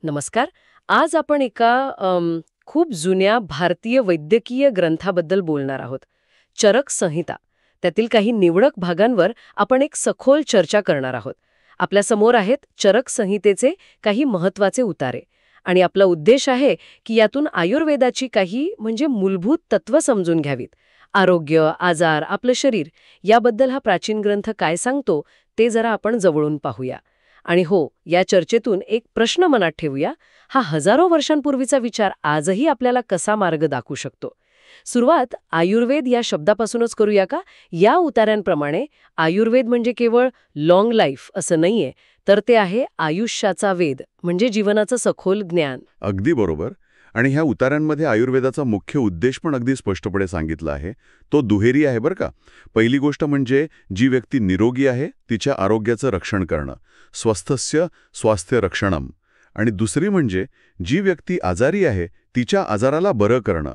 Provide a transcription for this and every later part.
नमस्कार. आज आपण एका खूप जुन्या भारतीय वैद्यकीय ग्रंथाबद्दल बोलणार आहोत. चरक संहिता. त्यातील काही निवडक भागांवर आपण एक सखोल चर्चा करणार आहोत. आपल्या समोर आहेत चरक संहितेचे काही महत्वाचे उतारे. आणि आपला उद्देश आहे की यातून आयुर्वेदाची काही मूलभूत तत्व समजून घ्यावीत. आरोग्य, आजार, आपलं शरीर याबद्दल हा प्राचीन ग्रंथ काय सांगतो ते जरा आपण जवळून पाहूया. आणि हो, या चर्चेतून एक प्रश्न मनात ठेवूया, हा हजारो वर्षांपूर्वीचा विचार आजही आपल्याला कसा मार्ग दाखवू शकतो. सुरुवात आयुर्वेद या शब्दापासूनच करूया का? या उतार्यांप्रमाणे आयुर्वेद म्हणजे केवळ लॉंग लाईफ असं नाहीये, तर ते आहे आयुष्याचा वेद, म्हणजे जीवनाचं सखोल ज्ञान. अगदी बरोबर. आणि ह्या उतार्यांमध्ये आयुर्वेदाचा मुख्य उद्देश पण अगदी स्पष्टपणे सांगितला आहे. तो दुहेरी आहे बरं का. पहिली गोष्ट म्हणजे जी व्यक्ती निरोगी आहे तिच्या आरोग्याचं रक्षण करणं, स्वस्थस्य स्वास्थ्य रक्षणम. आणि दुसरी म्हणजे जी व्यक्ती आजारी आहे तिच्या आजाराला बरं करणं,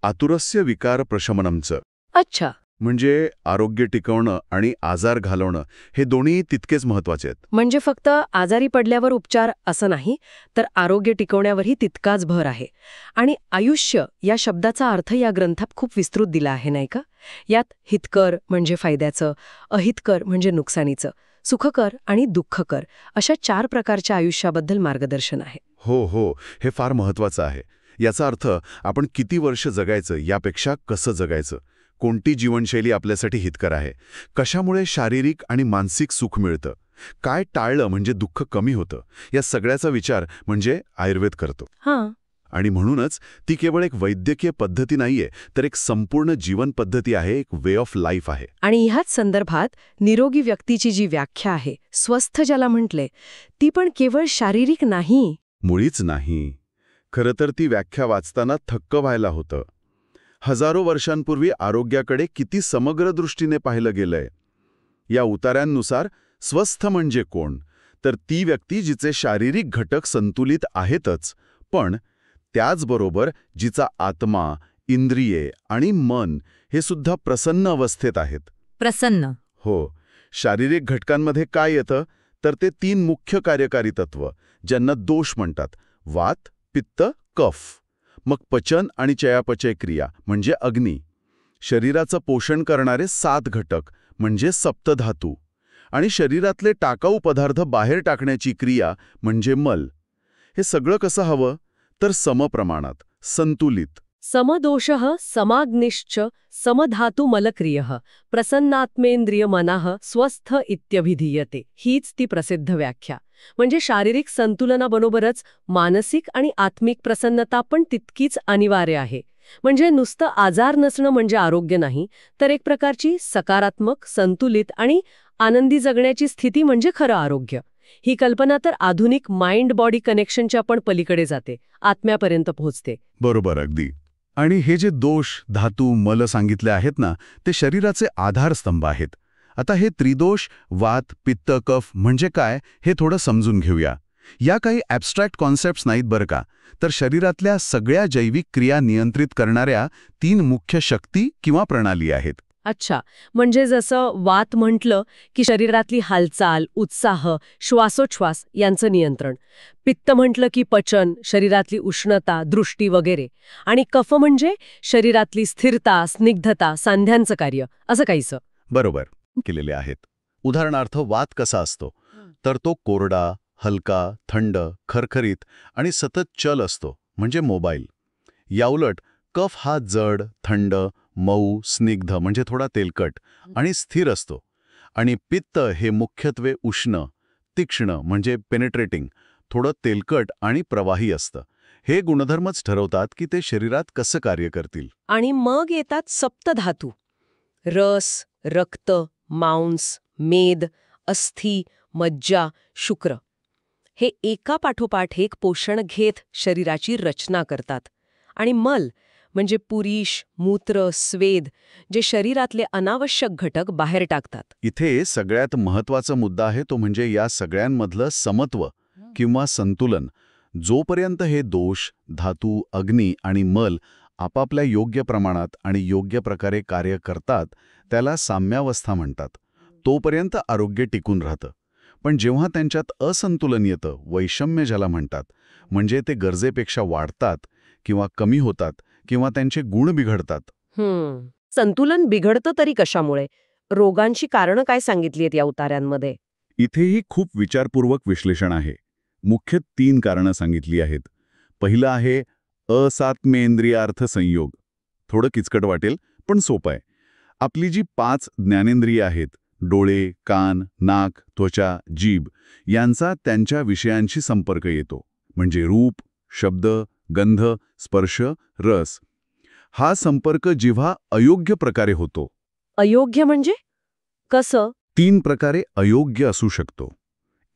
आतुरस्य विकार प्रशमनमचं. अच्छा. म्हणजे आरोग्य टिकवणं आणि आजार घालवणं हे दोन्ही तितकेच महत्वाचे आहेत. म्हणजे फक्त आजारी पडल्यावर उपचार असं नाही, तर आरोग्य टिकवण्यावरही तितकाच भर आहे. आणि आयुष्य या शब्दाचा अर्थ या ग्रंथात खूप विस्तृत दिला आहे, नाही का? यात हितकर म्हणजे फायद्याचं, अहितकर म्हणजे नुकसानीचं, सुखकर आणि दुःखकर अशा 4 प्रकारच्या आयुष्याबद्दल मार्गदर्शन आहे. हो, हे फार महत्वाचं आहे. याचा अर्थ आपण किती वर्ष जगायचं यापेक्षा कसं जगायचं, कोणती जीवनशैली आपल्यासाठी हितकर आहे, कशामुळे शारीरिक आणि मानसिक सुख मिळतं, काय टाळलं म्हणजे दुःख कमी होतं, या सगळ्याचा विचार म्हणजे आयुर्वेद करतो. हां. आणि म्हणूनच ती केवळ एक वैद्यकीय पद्धती नाहीये, तर एक संपूर्ण जीवन पद्धती आहे, एक वे ऑफ लाईफ आहे. आणि ह्याच संदर्भात निरोगी व्यक्तीची जी व्याख्या आहे, स्वस्थ ज्याला म्हटले, ती पण केवळ शारीरिक नाही. मुळीच नाही. खरं तर ती व्याख्या वाचताना थक्क व्हायला होतं. हजारो वर्षांपूर्वी आरोग्याकडे किती समग्र दृष्टीने पाहिलं गेलंय. या उतार्यांनुसार स्वस्थ म्हणजे कोण? तर ती व्यक्ती जिचे शारीरिक घटक संतुलित आहेतच, पण त्याचबरोबर जिचा आत्मा, इंद्रिये आणि मन हे सुद्धा प्रसन्न अवस्थेत आहेत. प्रसन्न. हो. शारीरिक घटकांमध्ये काय येतं? तर ते 3 मुख्य कार्यकारी तत्व, ज्यांना दोष म्हणतात: वात, पित्त, कफ. मग पचन आणि चयापचय क्रिया म्हणजे अग्नी. शरीराचं पोषण करणारे 7 घटक म्हणजे सप्तधातू. आणि शरीरातले टाकाऊ पदार्थ बाहेर टाकण्याची क्रिया म्हणजे मल. हे सगळं कसं हवं? तर समप्रमाणात, संतुलित. समदोषः समाग्निश्च समधातुमलक्रियः प्रसन्नात्मेंद्रिय मनः स्वस्थ इत्यभिधीयते. हीच ती प्रसिद्ध व्याख्या. म्हणजे शारीरिक संतुलनाबरोबरच मानसिक आणि आत्मिक प्रसन्नता पण तितकीच अनिवार्य आहे. म्हणजे नुसतं आजार नसणं म्हणजे आरोग्य नाही, तर एक प्रकारची सकारात्मक, संतुलित आणि आनंदी जगण्याची स्थिती म्हणजे खरं आरोग्य. ही कल्पना तर आधुनिक माइंड बॉडी कनेक्शनच्या पण पलीकडे जाते, आत्म्यापर्यंत पोहोचते. बरोबर, अगदी. आणि हे जे दोष, धातू, मल सांगितले आहेत ना, ते शरीराचे आधारस्तंभ आहेत. आता हे त्रिदोष, वात, पित्त, कफ म्हणजे काय हे थोडं समजून घेऊया. या काही ॲब्स्ट्रॅक्ट कॉन्सेप्ट्स नाहीत बरं का, तर शरीरातल्या सगळ्या जैविक क्रिया नियंत्रित करणाऱ्या 3 मुख्य शक्ती किंवा प्रणाली आहेत. अच्छा. म्हणजे जसं वात म्हटलं की शरीरातली हालचाल, उत्साह, श्वासोच्छ्वास यांचं नियंत्रण. पित्त म्हटलं की पचन, शरीरातली उष्णता, दृष्टी वगैरे. आणि कफ म्हणजे शरीरातली स्थिरता, स्निग्धता, सांध्यांचं कार्य, असं काहीसं. बरोबर केलेले आहेत. उदाहरणार्थ वात कसा असतो? तर तो कोरडा, हलका, थंड, खरखरीत आणि सतत चल असतो, म्हणजे मोबाईल. याउलट कफ हा जड, थंड, मऊ, स्निग्ध म्हणजे थोडा तेलकट आणि स्थिर असतो. आणि पित्त हे मुख्यत्वे उष्ण, तीक्ष्ण म्हणजे पेनिट्रेटिंग, थोडं तेलकट आणि प्रवाही असतं. हे गुणधर्मच ठरवतात की ते शरीरात कसं कार्य करतील. आणि मग येतात सप्तधातू. रस, रक्त, मांस, मेद, अस्थी, मज्जा, शुक्र. हे एका पाठोपाठ एक पोषण घेत शरीराची रचना करतात. आणि मल म्हणजे पुरीश, मूत्र, स्वेद, जे शरीरातले अनावश्यक घटक बाहेर टाकतात. इथे सगळ्यात महत्वाचा मुद्दा आहे तो म्हणजे या सगळ्यांमधलं समत्व किंवा संतुलन. जोपर्यंत हे दोष, धातू, अग्नी आणि मल आपापल्या योग्य प्रमाणात आणि योग्य प्रकारे कार्य करतात, त्याला साम्यावस्था म्हणतात. तोपर्यंत आरोग्य टिकून राहतं. पण जेव्हा त्यांच्यात असंतुलन येतं, वैषम्य ज्याला म्हणतात, म्हणजे ते गरजेपेक्षा वाढतात किंवा कमी होतात किंवा त्यांचे गुण बिघडतात. संतुलन बिघडतं तरी कशामुळे? रोगांची कारणं काय सांगितली आहेत या उतार्यांमध्ये? इथेही खूप विचारपूर्वक विश्लेषण आहे. मुख्य 3 कारणं सांगितली आहेत. पहिलं आहे असात्मेंद्रियार्थ संयोग. थोडं किचकट वाटेल, पण सोपं आहे. आपली जी 5 ज्ञानेंद्रिय आहेत, डोळे, कान, नाक, त्वचा, जीभ, यांचा त्यांच्या विषयांशी संपर्क येतो. म्हणजे रूप, शब्द, गंध, स्पर्श, रस. हा संपर्क जेव्हा अयोग्य प्रकारे होतो, अयोग्य म्हणजे कसं? 3 प्रकारे अयोग्य असू शकतो.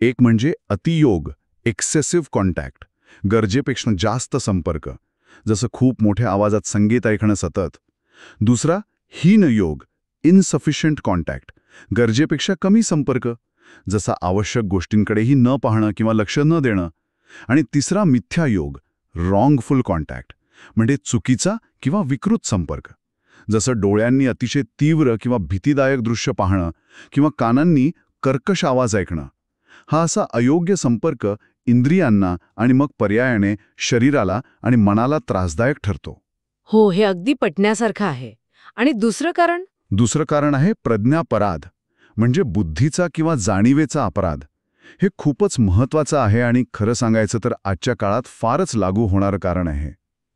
एक म्हणजे अतियोग, एक्सेसिव्ह कॉन्टॅक्ट, गरजेपेक्षा जास्त संपर्क, जसं खूप मोठ्या आवाजात संगीत ऐकणं सतत. दुसरा हीनयोग, इनसफिशियंट कॉन्टॅक्ट, गरजेपेक्षा कमी संपर्क, जसा आवश्यक गोष्टींकडेही न पाहणं किंवा लक्ष न देणं. आणि तिसरा मिथ्यायोग, रॉंगफुल कॉन्टॅक्ट, म्हणजे चुकीचा किंवा विकृत संपर्क, जसं डोळ्यांनी अतिशय तीव्र किंवा भीतीदायक दृश्य पाहणं किंवा कानांनी कर्कश आवाज ऐकणं. हा असा अयोग्य संपर्क इंद्रियांना आणि मग पर्यायाने शरीराला आणि मनाला त्रासदायक ठरतो. हो, हे अगदी पटण्यासारखं आहे. आणि दुसरं कारण? दुसरं कारण आहे प्रज्ञापराध, म्हणजे बुद्धीचा किंवा जाणीवेचा अपराध. हे खूपच महत्वाचं आहे आणि खरं सांगायचं तर आजच्या काळात फारच लागू होणारं कारण आहे.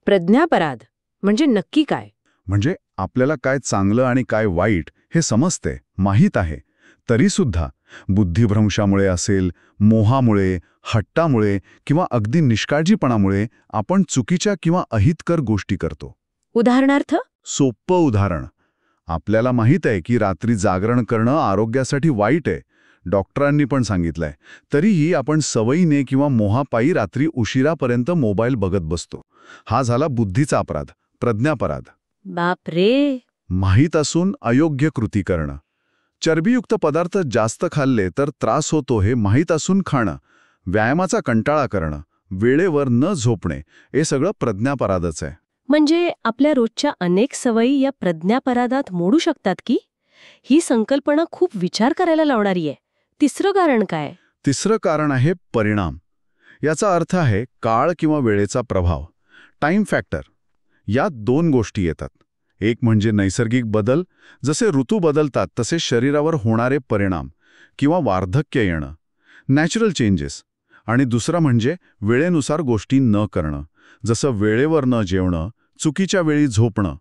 प्रज्ञापराध म्हणजे नक्की काय? म्हणजे आपल्याला काय चांगलं आणि काय वाईट हे समजते, माहीत आहे, तरीसुद्धा बुद्धिभ्रंशामुळे असेल, मोहामुळे, हट्टामुळे किंवा अगदी निष्काळजीपणामुळे आपण चुकीच्या किंवा अहितकर गोष्टी करतो. उदाहरणार्थ? सोपं उदाहरण, आपल्याला माहीत आहे की रात्री जागरण करणं आरोग्यासाठी वाईट आहे, डॉक्टरांनी पण सांगितलंय, तरीही आपण सवयीने किंवा मोहापायी रात्री उशिरापर्यंत मोबाईल बघत बसतो. हा झाला बुद्धीचा अपराध, प्रज्ञापराध. बापरे. माहीत असून अयोग्य कृती करणं. चरबीयुक्त पदार्थ जास्त खाल्ले तर त्रास होतो हे माहीत असून खाणं, व्यायामाचा कंटाळा करणं, वेळेवर न झोपणे, हे सगळं प्रज्ञापराधच आहे. म्हणजे आपल्या रोजच्या अनेक सवयी या प्रज्ञापराधात मोडू शकतात की? ही संकल्पना खूप विचार करायला लावणारी आहे. तिसरं कारण काय? तिसरं कारण आहे परिणाम. याचा अर्थ आहे काळ किंवा वेळेचा प्रभाव, टाइम फॅक्टर. यात 2 गोष्टी येतात. एक म्हणजे नैसर्गिक बदल, जसे ऋतू बदलतात तसे शरीरावर होणारे परिणाम किंवा वार्धक्य येणं, नॅचरल चेंजेस. आणि दुसरा म्हणजे वेळेनुसार गोष्टी न करणं, जसं वेळेवर न जेवणं, चुकीच्या वेळी झोपणं.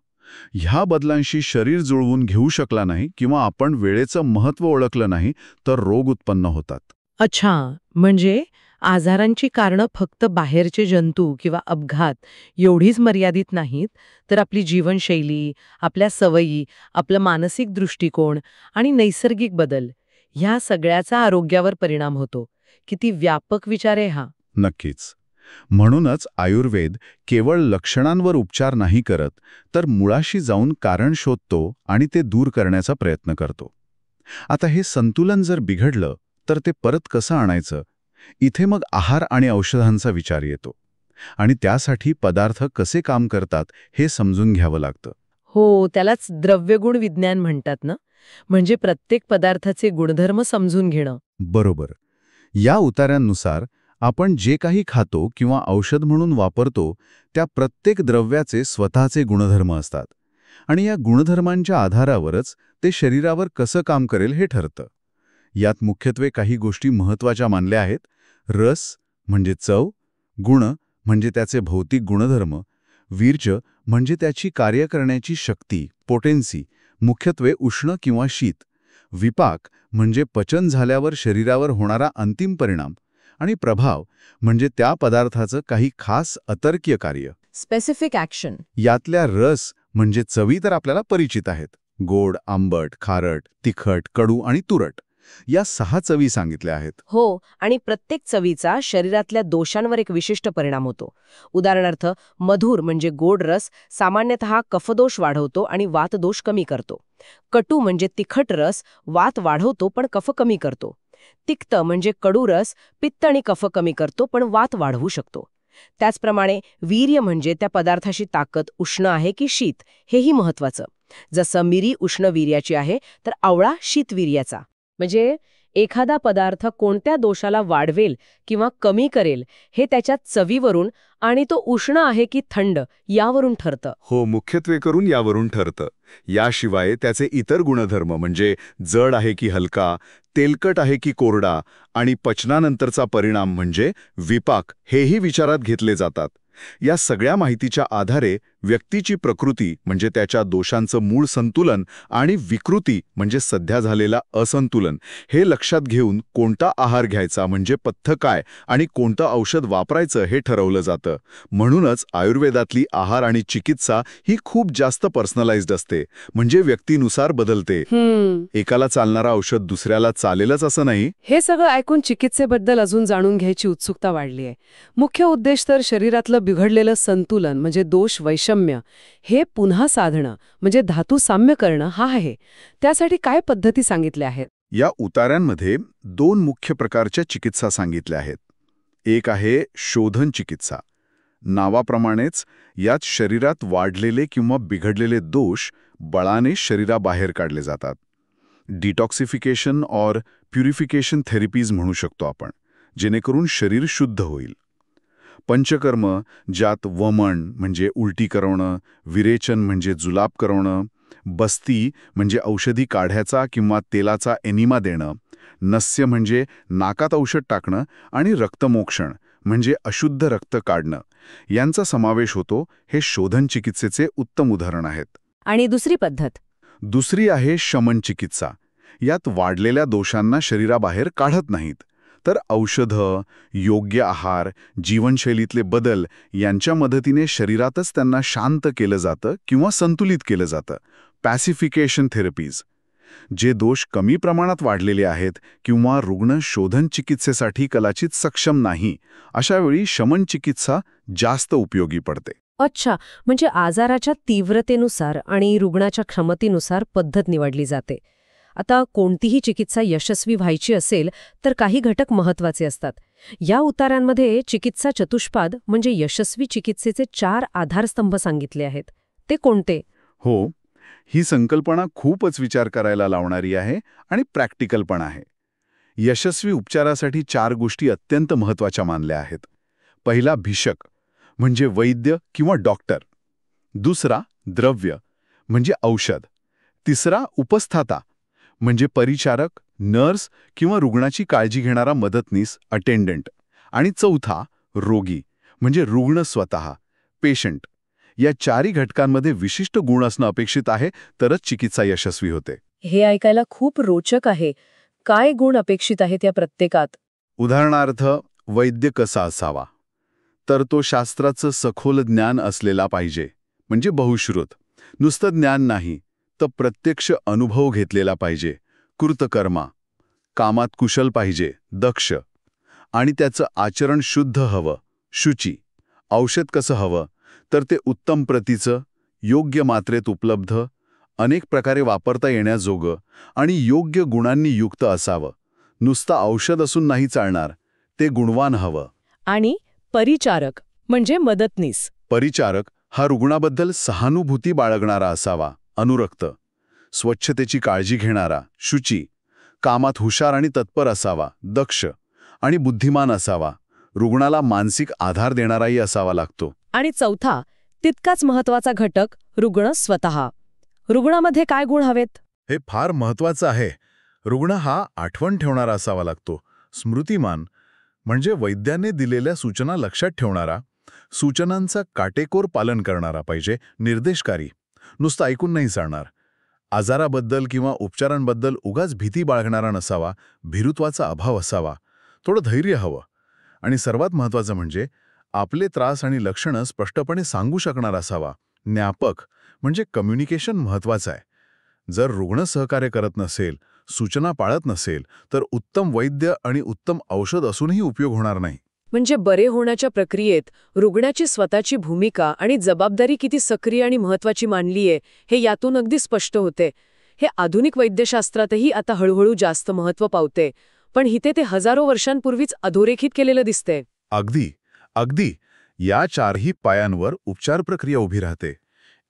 ह्या बदलांशी शरीर जुळवून घेऊ शकला नाही किंवा आपण वेळेचं महत्त्व ओळखलं नाही तर रोग उत्पन्न होतात. अच्छा, म्हणजे आजारांची कारणं फक्त बाहेरचे जंतू किंवा अपघात एवढीच मर्यादित नाहीत, तर आपली जीवनशैली, आपल्या सवयी, आपलं मानसिक दृष्टिकोन आणि नैसर्गिक बदल ह्या सगळ्याचा आरोग्यावर परिणाम होतो. किती व्यापक विचार आहे हा. नक्कीच. म्हणूनच आयुर्वेद केवळ लक्षणांवर उपचार नाही करत, तर मुळाशी जाऊन कारण शोधतो आणि ते दूर करण्याचा प्रयत्न करतो. आता हे संतुलन जर बिघडलं तर ते परत कसं आणायचं? इथे मग आहार आणि औषधांचा विचार येतो. आणि त्यासाठी पदार्थ कसे काम करतात हे समजून घ्यावं लागतं. हो, त्यालाच द्रव्यगुण विज्ञान म्हणतात ना. म्हणजे प्रत्येक पदार्थाचे गुणधर्म समजून घेणं. बरोबर. या उतार्यांनुसार आपण जे काही खातो किंवा औषध म्हणून वापरतो त्या प्रत्येक द्रव्याचे स्वतःचे गुणधर्म असतात. आणि या गुणधर्मांच्या आधारावरच ते शरीरावर कसं काम करेल हे ठरतं. यात मुख्यत्वे काही गोष्टी महत्त्वाच्या मानल्या आहेत. रस म्हणजे चव, गुण म्हणजे त्याचे भौतिक गुणधर्म, वीर्य म्हणजे त्याची कार्य करण्याची शक्ती, पोटेन्सी, मुख्यत्वे उष्ण किंवा शीत, विपाक म्हणजे पचन झाल्यावर शरीरावर होणारा अंतिम परिणाम, आणि प्रभाव म्हणजे त्या पदार्थाचं काही खास अतर्क्य कार्य, स्पेसिफिक ॲक्शन. यातल्या रस म्हणजे चवी तर आपल्याला परिचित आहेत. गोड, आंबट, खारट, तिखट, कडू आणि तुरट या 6 चवी सांगितल्या आहेत. हो, आणि प्रत्येक चवीचा शरीरातल्या दोषांवर एक विशिष्ट परिणाम होतो. उदाहरणार्थ, मधुर म्हणजे गोड रस सामान्यतः कफदोष वाढवतो आणि वातदोष कमी करतो. कटू म्हणजे तिखट रस वात वाढवतो पण कफ कमी करतो. तिक्त म्हणजे कडू रस पित्त आणि कफ कमी करतो पण वात वाढवू शकतो. त्याचप्रमाणे वीर्य म्हणजे त्या पदार्थाची ताकद उष्ण आहे की शीत हेही महत्वाचं. जसं मिरी उष्ण वीर्याची आहे तर आवळा शीत वीर्याचा. म्हणजे एखादा पदार्थ कोणत्या दोषाला वाढवेल किंवा कमी करेल हे त्याच्या चवीवरून आणि तो उष्ण आहे की थंड यावरून ठरतं. हो, मुख्यत्वे करून यावरून ठरतं. याशिवाय त्याचे इतर गुणधर्म म्हणजे जड आहे की हलका, तेलकट आहे की कोरडा आणि पचनानंतरचा परिणाम म्हणजे विपाक हेही विचारात घेतले जातात. या सगळ्या माहितीच्या आधारे व्यक्तीची प्रकृती म्हणजे त्याच्या दोषांचं मूळ संतुलन आणि विकृती म्हणजे सध्या झालेला असंतुलन हे लक्षात घेऊन कोणता आहार घ्यायचा म्हणजे पथ्य काय आणि कोणतं औषध वापरायचं हे ठरवलं जातं. म्हणूनच आयुर्वेदातली आहार आणि चिकित्सा ही खूप जास्त पर्सनलाइज्ड असते, म्हणजे व्यक्तीनुसार बदलते. एकाला चालणारा औषध दुसऱ्याला चालेलच असं नाही. हे सगळं ऐकून चिकित्सेबद्दल अजून जाणून घ्यायची उत्सुकता वाढली आहे. मुख्य उद्देश तर शरीरातलं बिघडलेलं संतुलन म्हणजे दोष वैषम्य हे पुन्हा साधणं म्हणजे धातू साम्य करणं हा आहे. त्यासाठी काय पद्धती सांगितल्या आहेत? या उतार्यांमध्ये 2 मुख्य प्रकारच्या चिकित्सा सांगितल्या आहेत. एक आहे शोधन चिकित्सा. नावाप्रमाणेच यात शरीरात वाढलेले किंवा बिघडलेले दोष बळाने शरीराबाहेर काढले जातात. डिटॉक्सिफिकेशन और प्युरिफिकेशन थेरपीज म्हणू शकतो आपण, जेणेकरून शरीर शुद्ध होईल. पंचकर्म, ज्यात वमन म्हणजे उलटी करवणं, विरेचन म्हणजे जुलाब करवणं, बस्ती म्हणजे औषधी काढ्याचा किंवा तेलाचा एनिमा देणं, नस्य म्हणजे नाकात औषध टाकणं आणि रक्तमोक्षण म्हणजे अशुद्ध रक्त काढणं यांचा समावेश होतो. हे शोधन चिकित्सेचे उत्तम उदाहरण आहेत. आणि दुसरी पद्धत? दुसरी आहे शमन चिकित्सा. यात वाढलेल्या दोषांना शरीराबाहेर काढत नाहीत, तर औषधं, योग्य आहार, जीवनशैलीतले बदल यांच्या मदतीने शरीरातच त्यांना शांत केलं जातं किंवा संतुलित केलं जातं. पॅसिफिकेशन थेरपीज. जे दोष कमी प्रमाणात वाढलेले आहेत किंवा रुग्ण शोधन चिकित्सेसाठी कदाचित सक्षम नाही, अशावेळी शमन चिकित्सा जास्त उपयोगी पडते. अच्छा, म्हणजे आजाराच्या तीव्रतेनुसार आणि रुग्णाच्या क्षमतेनुसार पद्धत निवडली जाते. आता कोणतीही चिकित्सा यशस्वी व्हायची असेल तर काही घटक महत्वाचे असतात. या उतारांमध्ये चिकित्सा चतुष्पाद म्हणजे यशस्वी चिकित्सेचे 4 आधारस्तंभ सांगितले आहेत. ते कोणते? हो, ही संकल्पना खूपच विचार करायला लावणारी आहे आणि प्रॅक्टिकल पण आहे. यशस्वी उपचारासाठी 4 गोष्टी अत्यंत महत्त्वाच्या मानल्या आहेत. पहिला भिषक म्हणजे वैद्य किंवा डॉक्टर. दुसरा द्रव्य म्हणजे औषध. तिसरा उपस्थाता म्हणजे परिचारक, नर्स किंवा रुग्णाची काळजी घेणारा मदतनीस, अटेंडंट. आणि चौथा रोगी म्हणजे रुग्ण स्वतः, पेशंट. या 4 घटकांमध्ये विशिष्ट गुण असणं अपेक्षित आहे, तरच चिकित्सा यशस्वी होते. हे ऐकायला खूप रोचक आहे. काय गुण अपेक्षित आहेत या प्रत्येकात? उदाहरणार्थ, वैद्य कसा असावा? तर तो शास्त्राचं सखोल ज्ञान असलेला पाहिजे, म्हणजे बहुश्रुत. नुसतं ज्ञान नाही, तर प्रत्यक्ष अनुभव घेतलेला पाहिजे. कृतकर्मा. कामात कुशल पाहिजे, दक्ष. आणि त्याचं आचरण शुद्ध हवं, शुची. औषध कसं हवं? तर ते उत्तम प्रतीचं, योग्य मात्रेत उपलब्ध, अनेक प्रकारे वापरता येण्याजोगं आणि योग्य गुणांनी युक्त असावं. नुसतं औषध असून नाही चालणार, ते गुणवान हवं. आणि परिचारक म्हणजे मदतनीस. परिचारक हा रुग्णाबद्दल सहानुभूती बाळगणारा असावा, अनुरक्त. स्वच्छतेची काळजी घेणारा, शुची. कामात हुशार आणि तत्पर असावा, दक्ष. आणि बुद्धिमान असावा. रुग्णाला मानसिक आधार देणाराही असावा लागतो. आणि चौथा, तितकाच महत्वाचा घटक, रुग्ण स्वतः. रुग्णामध्ये काय गुण हवेत? हे फार महत्वाचं आहे. रुग्ण हा आठवण ठेवणारा असावा लागतो, स्मृतिमान. म्हणजे वैद्याने दिलेल्या सूचना लक्षात ठेवणारा, सूचनांचा काटेकोर पालन करणारा पाहिजे, निर्देशकारी. नुसतं ऐकून नाही चालणार. आजाराबद्दल किंवा उपचारांबद्दल उगाच भीती बाळगणारा नसावा, भीरुत्वाचा अभाव असावा. थोडं धैर्य हवं. आणि सर्वात महत्त्वाचं म्हणजे आपले त्रास आणि लक्षणं स्पष्टपणे सांगू शकणारा असावा, ज्ञापक. म्हणजे कम्युनिकेशन महत्त्वाचं आहे. जर रुग्ण सहकार्य करत नसेल, सूचना पाळत नसेल, तर उत्तम वैद्य आणि उत्तम औषध असूनही उपयोग होणार नाही. म्हणजे बरे होण्याच्या प्रक्रियेत रुग्णाची स्वतःची भूमिका आणि जबाबदारी किती सक्रिय आणि महत्वाची मानलीये हे यातून अगदी स्पष्ट होते. हे आधुनिक वैद्यशास्त्रातही आता हळूहळू जास्त महत्त्व पावते, पण इथे ते हजारो वर्षांपूर्वीच अधोरेखित केलेलं दिसते. अगदी अगदी. या 4ही पायांवर उपचार प्रक्रिया उभी राहते.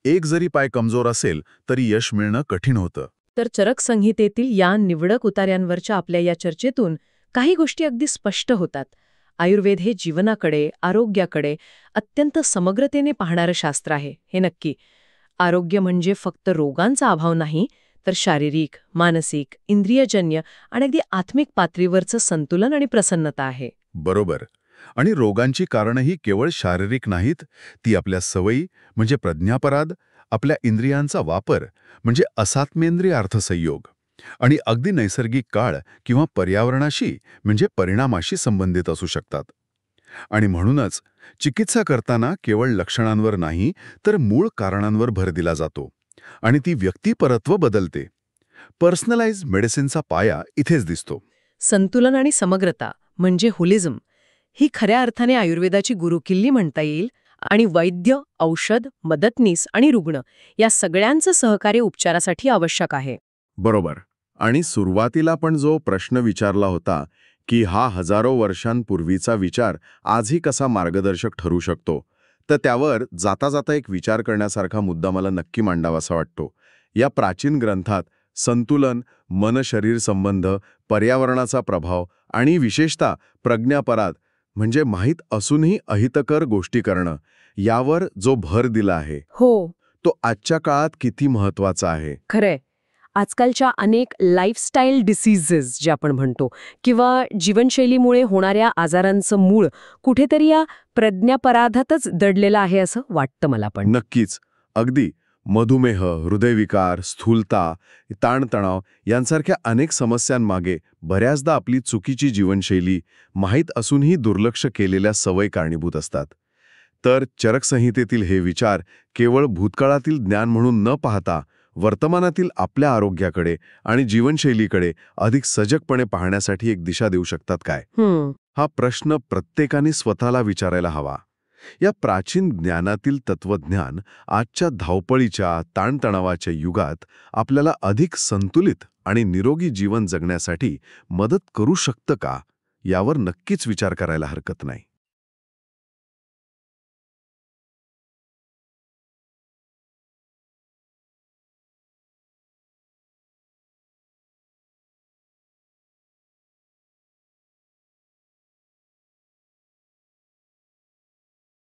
एक जरी पाय कमजोर असेल तरी यश मिळणं कठीण होतं. तर चरक संहितेतील या निवडक उतार्यांवरच्या आपल्या या चर्चेतून काही गोष्टी अगदी स्पष्ट होतात. आयुर्वेद हे जीवनाकडे, आरोग्याकडे अत्यंत समग्रतेने पाहणारं शास्त्र आहे, हे नक्की. आरोग्य म्हणजे फक्त रोगांचा अभाव नाही, तर शारीरिक, मानसिक, इंद्रियजन्य आणि अगदी आत्मिक पातळीवरचं संतुलन आणि प्रसन्नता आहे. बरोबर. आणि रोगांची कारणंही केवळ शारीरिक नाहीत, ती आपल्या सवयी म्हणजे प्रज्ञापराध, आपल्या इंद्रियांचा वापर म्हणजे असात्मेंद्रिय अर्थसंयोग आणि अगदी नैसर्गिक काळ किंवा पर्यावरणाशी म्हणजे परिणामाशी संबंधित असू शकतात. आणि म्हणूनच चिकित्सा करताना केवळ लक्षणांवर नाही तर मूळ कारणांवर भर दिला जातो आणि ती व्यक्तिपरत्व बदलते. पर्सनलाइज्ड मेडिसिनचा पाया इथेच दिसतो. संतुलन आणि समग्रता म्हणजे होलिझम ही खऱ्या अर्थाने आयुर्वेदाची गुरुकिल्ली म्हणता येईल. आणि वैद्य, औषध, मदतनीस आणि रुग्ण या सगळ्यांचं सहकार्य उपचारासाठी आवश्यक आहे. बरोबर. आणि सुरुवातीला पण जो प्रश्न विचारला होता की हा हजारो वर्षांपूर्वीचा विचार आजही कसा मार्गदर्शक ठरू शकतो, तर त्यावर जाता जाता एक विचार करण्यासारखा मुद्दा मला नक्की मांडावासा वाटतो. या प्राचीन ग्रंथात संतुलन, मन-शरीर संबंध, पर्यावरणाचा प्रभाव आणि विशेषतः प्रज्ञापराध म्हणजे माहीत असूनही अहितकर गोष्टी करणं यावर जो भर दिला आहे, हो, तो आजच्या काळात किती महत्वाचा आहे. खरंय. आजकालच्या अनेक लाईफस्टाईल डिसीजेस जे आपण म्हणतो किंवा जीवनशैलीमुळे होणाऱ्या आजारांचं मूळ कुठेतरी या प्रज्ञापराधातच दडलेलं आहे असं वाटतं मला पण. नक्कीच. अगदी मधुमेह, हृदयविकार, स्थूलता, ताणतणाव यांसारख्या अनेक समस्यांमागे बऱ्याचदा आपली चुकीची जीवनशैली, माहीत असूनही दुर्लक्ष केलेल्या सवयी कारणीभूत असतात. तर चरकसंहितेतील हे विचार केवळ भूतकाळातील ज्ञान म्हणून न पाहता वर्तमानातील आपल्या आरोग्याकडे आणि जीवनशैलीकडे अधिक सजगपणे पाहण्यासाठी एक दिशा देऊ शकतात काय? हा प्रश्न प्रत्येकाने स्वतःला विचारायला हवा. या प्राचीन ज्ञानातील तत्वज्ञान आजच्या धावपळीच्या, ताणतणावाच्या युगात आपल्याला अधिक संतुलित आणि निरोगी जीवन जगण्यासाठी मदत करू शकतं का, यावर नक्कीच विचार करायला हरकत नाही.